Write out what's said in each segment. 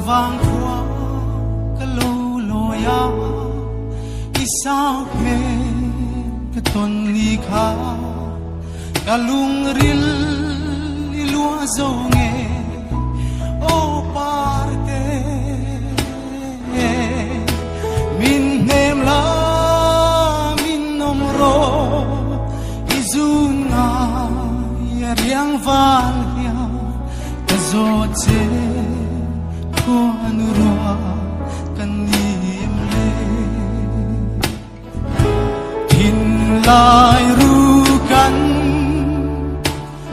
vang qua cái lâu lo ya isang he cái tuần nghi kha cái lung ril ilua zonge o parte min nem la min nomro izuna yang van ya kazote ko anurwa kanim le tin lai rukan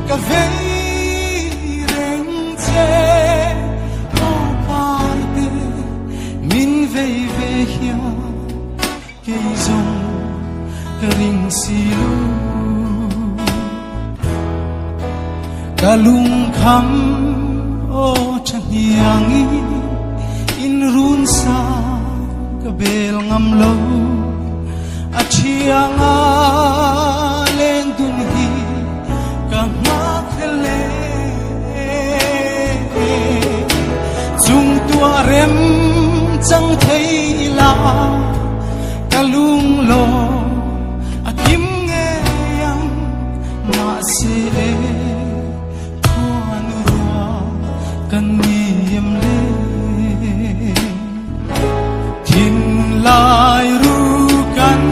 ka vei reng che o parte min vei ve hia ke zong ka ring silu kalung kham o chanhiangi in run sa kabel ngam lo achianga len dun hi ka makle chung tua rem chang thei la kalung lo akim nge yang ma se kan niệm lê thiên lai ru kan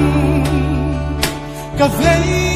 ka vei